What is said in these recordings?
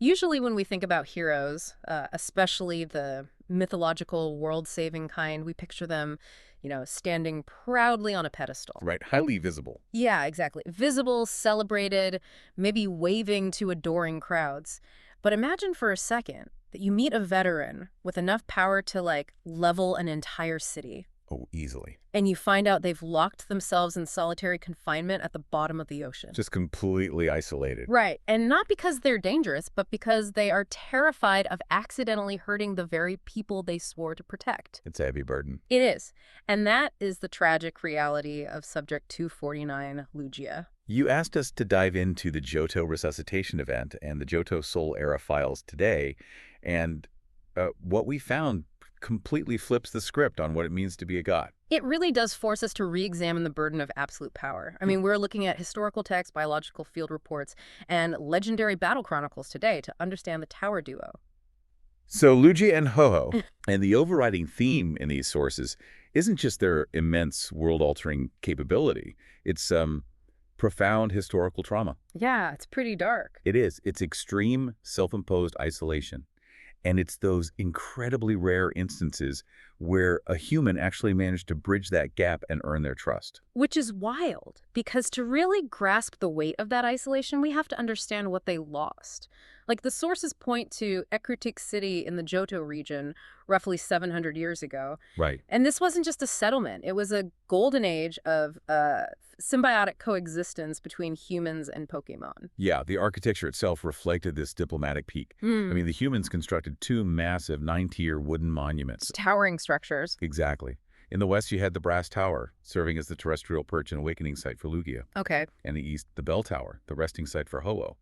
Usually when we think about heroes, especially the mythological world-saving kind, we picture them, standing proudly on a pedestal. Right, highly visible. Yeah, exactly. Visible, celebrated, maybe waving to adoring crowds. But imagine for a second that you meet a veteran with enough power to, level an entire city. Oh, easily. And you find out they've locked themselves in solitary confinement at the bottom of the ocean. Just completely isolated. Right. And not because they're dangerous, but because they are terrified of accidentally hurting the very people they swore to protect. It's a heavy burden. It is. And that is the tragic reality of Subject 249, Lugia. You asked us to dive into the Johto resuscitation event and the Johto Soul Era files today, and what we found completely flips the script on what it means to be a god. It really does force us to re-examine the burden of absolute power. I mean, we're looking at historical texts, biological field reports, and legendary battle chronicles today to understand the tower duo. So Lugia and Ho-Oh, and the overriding theme in these sources isn't just their immense world-altering capability. It's profound historical trauma. Yeah, it's pretty dark. It is. It's extreme self-imposed isolation. And it's those incredibly rare instances where a human actually managed to bridge that gap and earn their trust. Which is wild, because to really grasp the weight of that isolation, we have to understand what they lost. The sources point to Ecruteak City in the Johto region roughly 700 years ago. Right. And this wasn't just a settlement. It was a golden age of symbiotic coexistence between humans and Pokémon. Yeah, the architecture itself reflected this diplomatic peak. I mean, the humans constructed two massive 9-tier wooden monuments. Towering structures. Exactly. In the west, you had the Brass Tower, serving as the terrestrial perch and awakening site for Lugia. Okay. And the east, the Bell Tower, the resting site for Ho-Oh.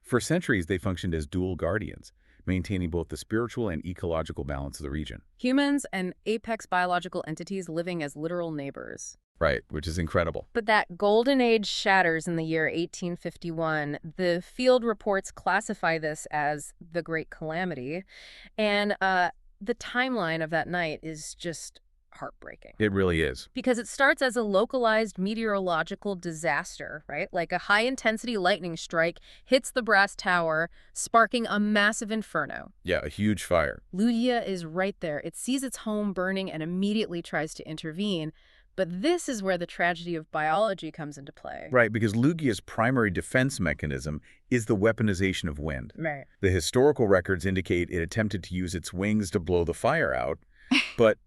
For centuries, they functioned as dual guardians, maintaining both the spiritual and ecological balance of the region. Humans and apex biological entities living as literal neighbors. Right, which is incredible. But that golden age shatters in the year 1851. The field reports classify this as the Great Calamity. And the timeline of that night is just heartbreaking. It really is. Because it starts as a localized meteorological disaster, right? Like a high-intensity lightning strike hits the Brass Tower, sparking a massive inferno. Yeah, a huge fire. Lugia is right there. It sees its home burning and immediately tries to intervene. But this is where the tragedy of biology comes into play. Right, because Lugia's primary defense mechanism is the weaponization of wind. Right. The historical records indicate it attempted to use its wings to blow the fire out, but,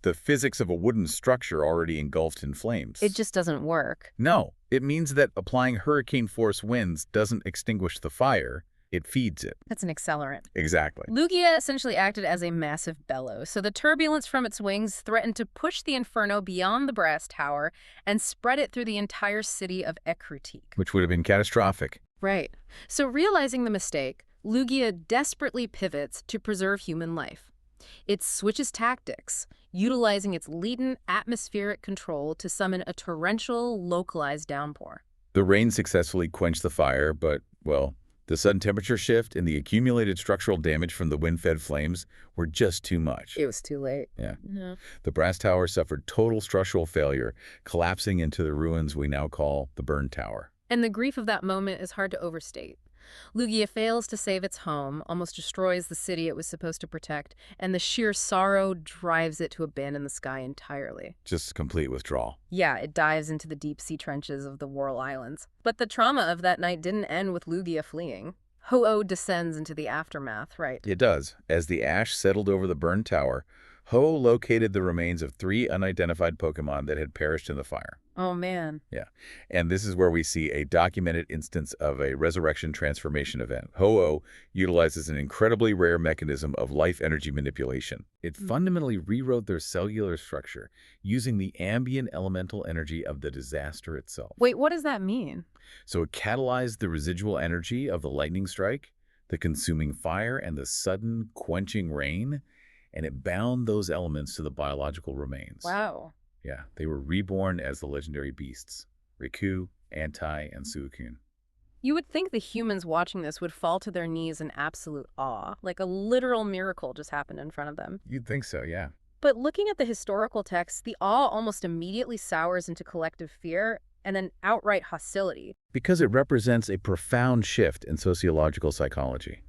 the physics of a wooden structure already engulfed in flames. It just doesn't work. No, it means that applying hurricane-force winds doesn't extinguish the fire. It feeds it. That's an accelerant. Exactly. Lugia essentially acted as a massive bellow, so the turbulence from its wings threatened to push the inferno beyond the Brass Tower and spread it through the entire city of Ecruteak. Which would have been catastrophic. Right. So realizing the mistake, Lugia desperately pivots to preserve human life. It switches tactics, utilizing its latent atmospheric control to summon a torrential, localized downpour. The rain successfully quenched the fire, but, well, the sudden temperature shift and the accumulated structural damage from the wind-fed flames were just too much. It was too late. Yeah. The Brass Tower suffered total structural failure, collapsing into the ruins we now call the Burned Tower. And the grief of that moment is hard to overstate. Lugia fails to save its home, almost destroys the city it was supposed to protect, and the sheer sorrow drives it to abandon the sky entirely. Just complete withdrawal. Yeah, it dives into the deep-sea trenches of the Whirl Islands. But the trauma of that night didn't end with Lugia fleeing. Ho-Oh descends into the aftermath, right? It does. As the ash settled over the burned tower, Ho-Oh located the remains of 3 unidentified Pokémon that had perished in the fire. Oh, man. Yeah. And this is where we see a documented instance of a resurrection transformation event. Ho-Oh utilizes an incredibly rare mechanism of life energy manipulation. It fundamentally rewrote their cellular structure using the ambient elemental energy of the disaster itself. Wait, what does that mean? So it catalyzed the residual energy of the lightning strike, the consuming fire, and the sudden quenching rain, and it bound those elements to the biological remains. Wow. Yeah, they were reborn as the legendary beasts, Raikou, Entei, and Suicune. You would think the humans watching this would fall to their knees in absolute awe, like a literal miracle just happened in front of them. You'd think so, yeah. But looking at the historical texts, the awe almost immediately sours into collective fear, and then outright hostility. Because it represents a profound shift in sociological psychology.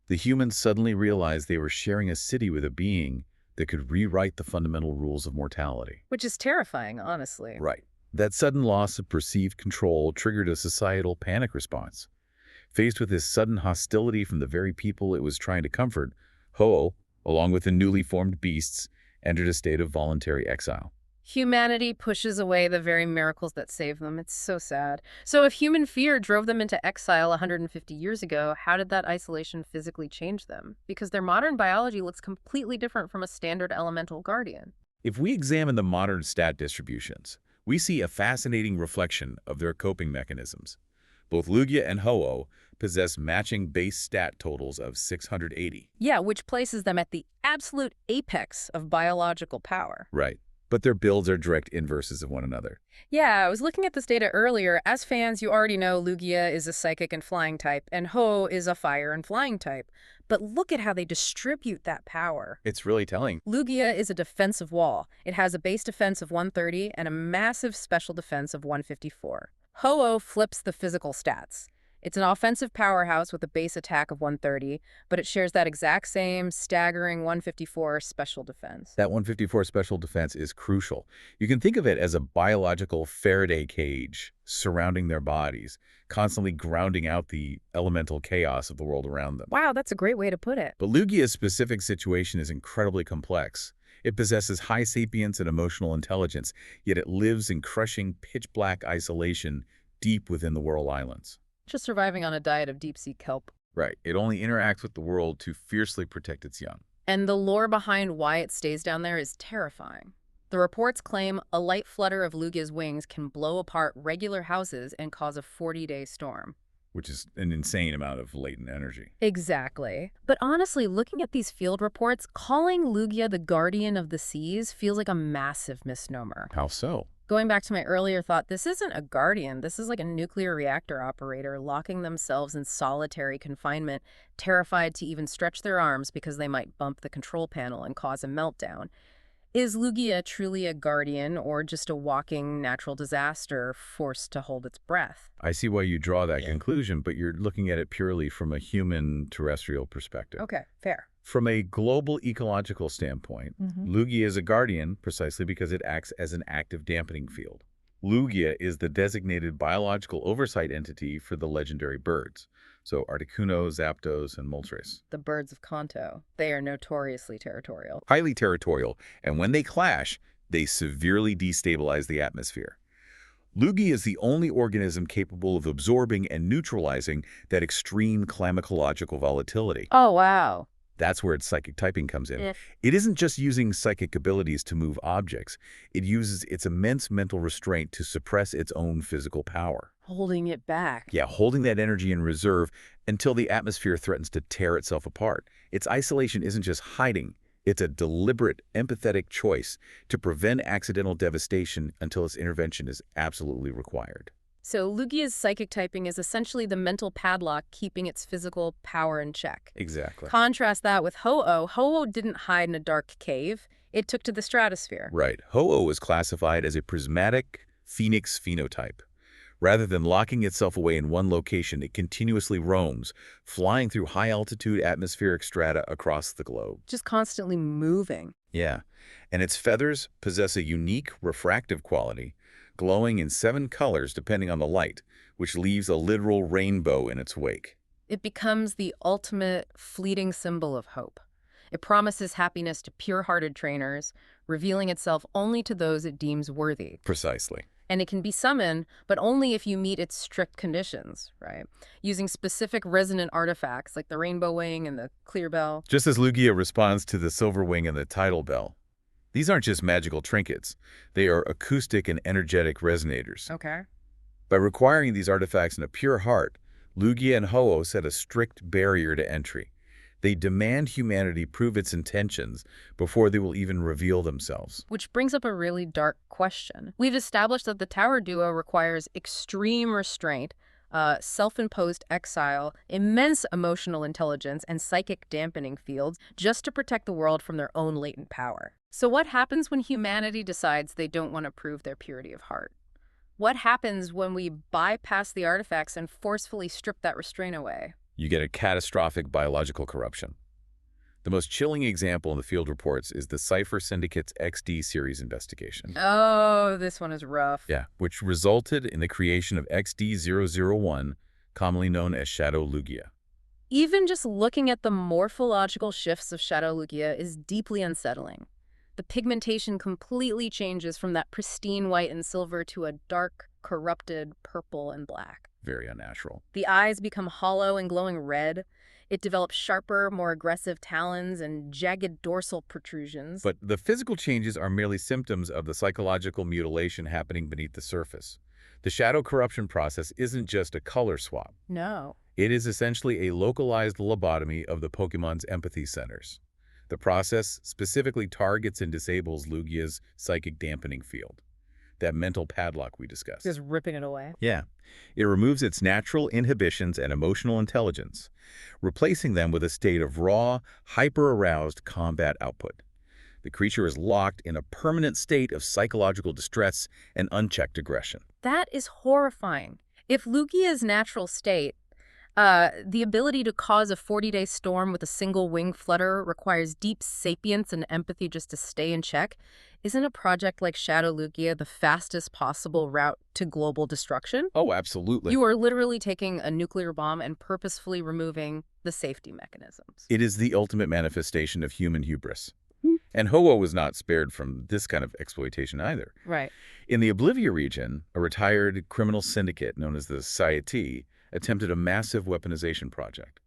The humans suddenly realized they were sharing a city with a being that could rewrite the fundamental rules of mortality. Which is terrifying, honestly. Right. That sudden loss of perceived control triggered a societal panic response. Faced with this sudden hostility from the very people it was trying to comfort, Ho-Oh, along with the newly formed beasts, entered a state of voluntary exile. Humanity pushes away the very miracles that save them. It's so sad. So if human fear drove them into exile 150 years ago, how did that isolation physically change them? Because their modern biology looks completely different from a standard elemental guardian. If we examine the modern stat distributions, we see a fascinating reflection of their coping mechanisms. Both Lugia and Ho-Oh possess matching base stat totals of 680. Yeah, which places them at the absolute apex of biological power. Right. But their builds are direct inverses of one another. Yeah, I was looking at this data earlier. As fans, you already know Lugia is a psychic and flying type, and Ho is a fire and flying type. But look at how they distribute that power. It's really telling. Lugia is a defensive wall. It has a base defense of 130 and a massive special defense of 154. Ho-Oh flips the physical stats. It's an offensive powerhouse with a base attack of 130, but it shares that exact same staggering 154 special defense. That 154 special defense is crucial. You can think of it as a biological Faraday cage surrounding their bodies, constantly grounding out the elemental chaos of the world around them. Wow, that's a great way to put it. But Lugia's specific situation is incredibly complex. It possesses high sapience and emotional intelligence, yet it lives in crushing pitch-black isolation deep within the Whirl Islands. Just surviving on a diet of deep-sea kelp. Right. It only interacts with the world to fiercely protect its young. And the lore behind why it stays down there is terrifying. The reports claim a light flutter of Lugia's wings can blow apart regular houses and cause a 40-day storm. Which is an insane amount of latent energy. Exactly. But honestly, looking at these field reports, calling Lugia the guardian of the seas feels like a massive misnomer. How so? Going back to my earlier thought, this isn't a guardian. This is like a nuclear reactor operator locking themselves in solitary confinement, terrified to even stretch their arms because they might bump the control panel and cause a meltdown. Is Lugia truly a guardian or just a walking natural disaster forced to hold its breath? I see why you draw that conclusion, but you're looking at it purely from a human terrestrial perspective. Okay, fair. From a global ecological standpoint, Lugia is a guardian precisely because it acts as an active dampening field. Lugia is the designated biological oversight entity for the legendary birds, so Articuno, Zapdos, and Moltres. The birds of Kanto. They are notoriously territorial. Highly territorial, and when they clash, they severely destabilize the atmosphere. Lugia is the only organism capable of absorbing and neutralizing that extreme climatological volatility. Oh, wow. That's where its psychic typing comes in. It isn't just using psychic abilities to move objects. It uses its immense mental restraint to suppress its own physical power. Holding it back. Yeah, holding that energy in reserve until the atmosphere threatens to tear itself apart. Its isolation isn't just hiding. It's a deliberate, empathetic choice to prevent accidental devastation until its intervention is absolutely required. So Lugia's psychic typing is essentially the mental padlock keeping its physical power in check. Exactly. Contrast that with Ho-Oh. Ho-Oh didn't hide in a dark cave. It took to the stratosphere. Right. Ho-Oh is classified as a prismatic phoenix phenotype. Rather than locking itself away in one location, it continuously roams, flying through high-altitude atmospheric strata across the globe. Just constantly moving. Yeah. And its feathers possess a unique refractive quality, glowing in 7 colors depending on the light, which leaves a literal rainbow in its wake. It becomes the ultimate fleeting symbol of hope. It promises happiness to pure-hearted trainers, revealing itself only to those it deems worthy. Precisely. And it can be summoned, but only if you meet its strict conditions, right? Using specific resonant artifacts like the rainbow wing and the clear bell. Just as Lugia responds to the silver wing and the tidal bell. These aren't just magical trinkets. They are acoustic and energetic resonators. Okay. By requiring these artifacts in a pure heart, Lugia and Ho-Oh set a strict barrier to entry. They demand humanity prove its intentions before they will even reveal themselves. Which brings up a really dark question. We've established that the Tower Duo requires extreme restraint, self-imposed exile, immense emotional intelligence, and psychic dampening fields just to protect the world from their own latent power. So what happens when humanity decides they don't want to prove their purity of heart? What happens when we bypass the artifacts and forcefully strip that restraint away? You get a catastrophic biological corruption. The most chilling example in the field reports is the Cipher Syndicate's XD series investigation. Oh, this one is rough. Yeah, which resulted in the creation of XD001, commonly known as Shadow Lugia. Even just looking at the morphological shifts of Shadow Lugia is deeply unsettling. The pigmentation completely changes from that pristine white and silver to a dark, corrupted purple and black. Very unnatural. The eyes become hollow and glowing red. It develops sharper, more aggressive talons and jagged dorsal protrusions. But the physical changes are merely symptoms of the psychological mutilation happening beneath the surface. The shadow corruption process isn't just a color swap. No. It is essentially a localized lobotomy of the Pokemon's empathy centers. The process specifically targets and disables Lugia's psychic dampening field, that mental padlock we discussed. Just ripping it away. Yeah. It removes its natural inhibitions and emotional intelligence, replacing them with a state of raw, hyper-aroused combat output. The creature is locked in a permanent state of psychological distress and unchecked aggression. That is horrifying. If Lugia's natural state, the ability to cause a 40-day storm with a single wing flutter requires deep sapience and empathy just to stay in check, isn't a project like Shadow Lugia the fastest possible route to global destruction? Oh, absolutely. You are literally taking a nuclear bomb and purposefully removing the safety mechanisms. It is the ultimate manifestation of human hubris. And Ho-Oh was not spared from this kind of exploitation either. Right. In the Oblivia region, a retired criminal syndicate known as the Society attempted a massive weaponization project.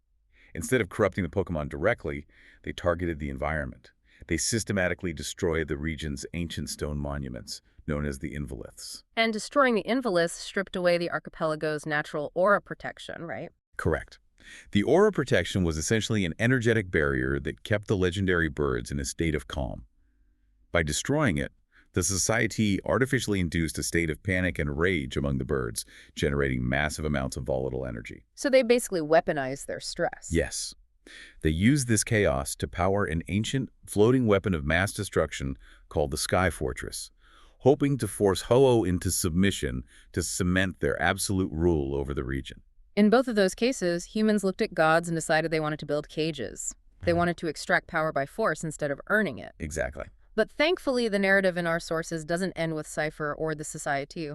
Instead of corrupting the Pokemon directly, they targeted the environment. They systematically destroyed the region's ancient stone monuments, known as the Invaliths. And destroying the Invaliths stripped away the archipelago's natural aura protection, right? Correct. The aura protection was essentially an energetic barrier that kept the legendary birds in a state of calm. By destroying it, the Society artificially induced a state of panic and rage among the birds, generating massive amounts of volatile energy. So they basically weaponized their stress. Yes. They used this chaos to power an ancient, floating weapon of mass destruction called the Sky Fortress, hoping to force Ho-Oh into submission to cement their absolute rule over the region. In both of those cases, humans looked at gods and decided they wanted to build cages. They wanted to extract power by force instead of earning it. Exactly. But thankfully, the narrative in our sources doesn't end with Cipher or the Society,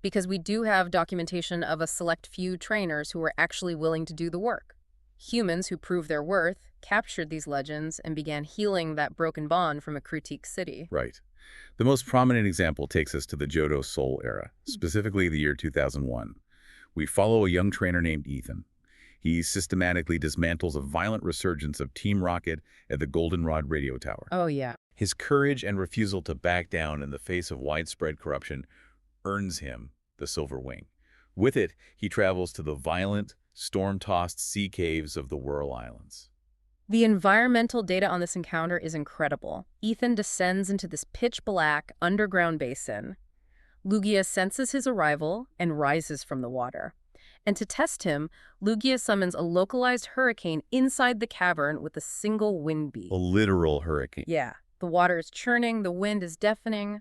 because we do have documentation of a select few trainers who were actually willing to do the work. Humans who proved their worth captured these legends and began healing that broken bond from Ecruteak City. Right. The most prominent example takes us to the Johto Soul era, specifically the year 2001. We follow a young trainer named Ethan. He systematically dismantles a violent resurgence of Team Rocket at the Goldenrod radio tower. Oh, yeah. His courage and refusal to back down in the face of widespread corruption earns him the Silver Wing. With it, he travels to the violent, storm-tossed sea caves of the Whirl Islands. The environmental data on this encounter is incredible. Ethan descends into this pitch-black underground basin. Lugia senses his arrival and rises from the water. And to test him, Lugia summons a localized hurricane inside the cavern with a single wind beat. A literal hurricane. Yeah, the water is churning, the wind is deafening.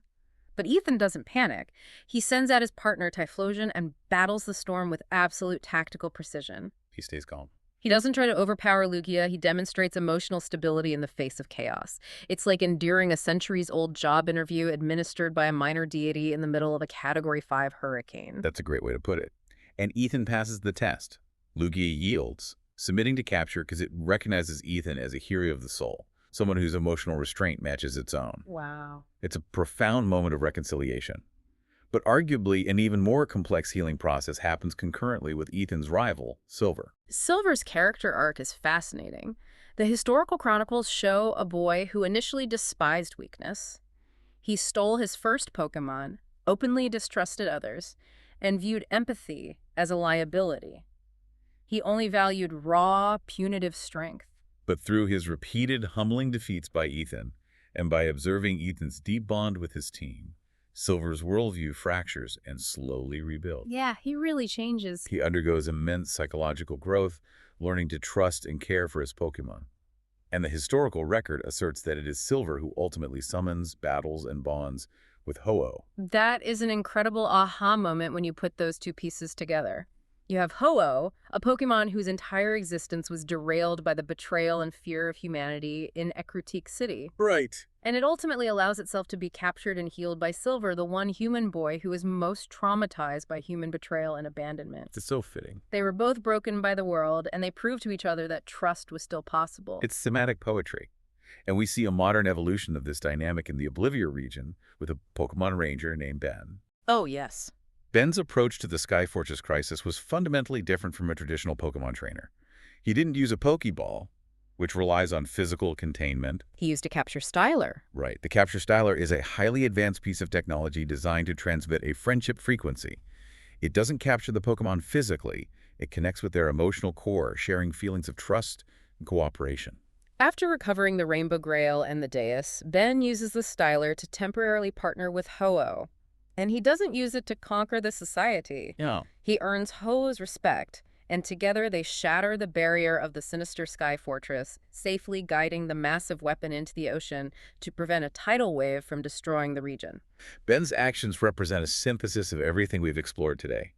But Ethan doesn't panic. He sends out his partner Typhlosion and battles the storm with absolute tactical precision. He stays calm. He doesn't try to overpower Lugia. He demonstrates emotional stability in the face of chaos. It's like enduring a centuries-old job interview administered by a minor deity in the middle of a Category 5 hurricane. That's a great way to put it. And Ethan passes the test. Lugia yields, submitting to capture because it recognizes Ethan as a hero of the soul, someone whose emotional restraint matches its own. Wow. It's a profound moment of reconciliation. But arguably, an even more complex healing process happens concurrently with Ethan's rival, Silver. Silver's character arc is fascinating. The historical chronicles show a boy who initially despised weakness. He stole his first Pokemon, openly distrusted others, and viewed empathy as a liability. He only valued raw, punitive strength. But through his repeated humbling defeats by Ethan, and by observing Ethan's deep bond with his team, Silver's worldview fractures and slowly rebuilds. Yeah, he really changes. He undergoes immense psychological growth, learning to trust and care for his Pokemon. And the historical record asserts that it is Silver who ultimately summons, battles, and bonds with Ho-Oh. That is an incredible aha moment when you put those two pieces together. You have Ho-Oh, a Pokemon whose entire existence was derailed by the betrayal and fear of humanity in Ecruteak City. Right. And it ultimately allows itself to be captured and healed by Silver, the one human boy who was most traumatized by human betrayal and abandonment. It's so fitting. They were both broken by the world, and they proved to each other that trust was still possible. It's thematic poetry. And we see a modern evolution of this dynamic in the Oblivia region with a Pokemon ranger named Ben. Oh, yes. Ben's approach to the Sky Fortress crisis was fundamentally different from a traditional Pokemon trainer. He didn't use a Pokeball, which relies on physical containment. He used a capture styler. Right. The Capture Styler is a highly advanced piece of technology designed to transmit a friendship frequency. It doesn't capture the Pokemon physically. It connects with their emotional core, sharing feelings of trust and cooperation. After recovering the Rainbow Grail and the Deus, Ben uses the styler to temporarily partner with Ho-Oh. And he doesn't use it to conquer the society. Yeah. He earns Ho-Oh's respect, and together they shatter the barrier of the sinister Sky Fortress, safely guiding the massive weapon into the ocean to prevent a tidal wave from destroying the region. Ben's actions represent a synthesis of everything we've explored today.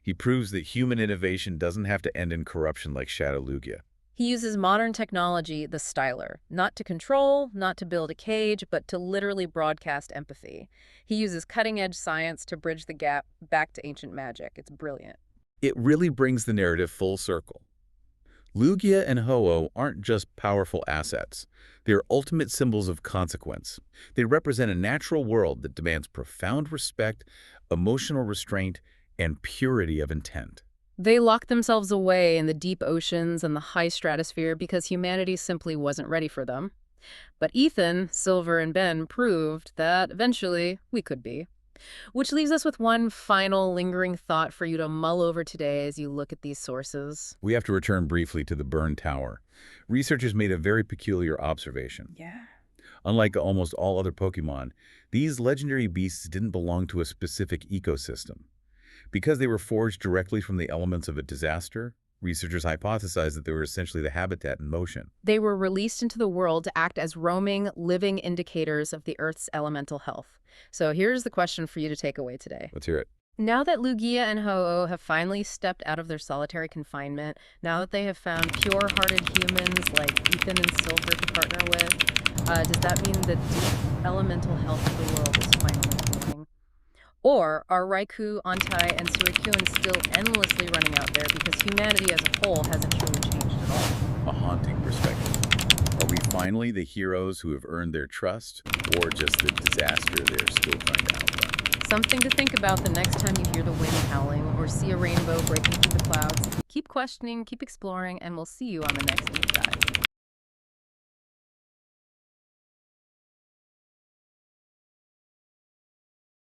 He proves that human innovation doesn't have to end in corruption like Shadow Lugia. He uses modern technology, the styler, not to control, not to build a cage, but to literally broadcast empathy. He uses cutting-edge science to bridge the gap back to ancient magic. It's brilliant. It really brings the narrative full circle. Lugia and Ho-Oh aren't just powerful assets. They're ultimate symbols of consequence. They represent a natural world that demands profound respect, emotional restraint, and purity of intent. They locked themselves away in the deep oceans and the high stratosphere because humanity simply wasn't ready for them. But Ethan, Silver, and Ben proved that eventually we could be. Which leaves us with one final lingering thought for you to mull over today as you look at these sources. We have to return briefly to the Burn Tower. Researchers made a very peculiar observation. Yeah. Unlike almost all other Pokemon, these legendary beasts didn't belong to a specific ecosystem. Because they were forged directly from the elements of a disaster, researchers hypothesized that they were essentially the habitat in motion. They were released into the world to act as roaming, living indicators of the Earth's elemental health. So here's the question for you to take away today. Let's hear it. Now that Lugia and Ho-Oh have finally stepped out of their solitary confinement, now that they have found pure-hearted humans like Ethan and Silver to partner with, does that mean that the elemental health of the world is finally healing? Or are Raikou, Entei, and Suicune still endlessly running out there because humanity as a whole hasn't truly changed at all? A haunting perspective. Are we finally the heroes who have earned their trust, or just the disaster they're still trying to outrun? Something to think about the next time you hear the wind howling or see a rainbow breaking through the clouds. Keep questioning, keep exploring, and we'll see you on the next Deep Dive.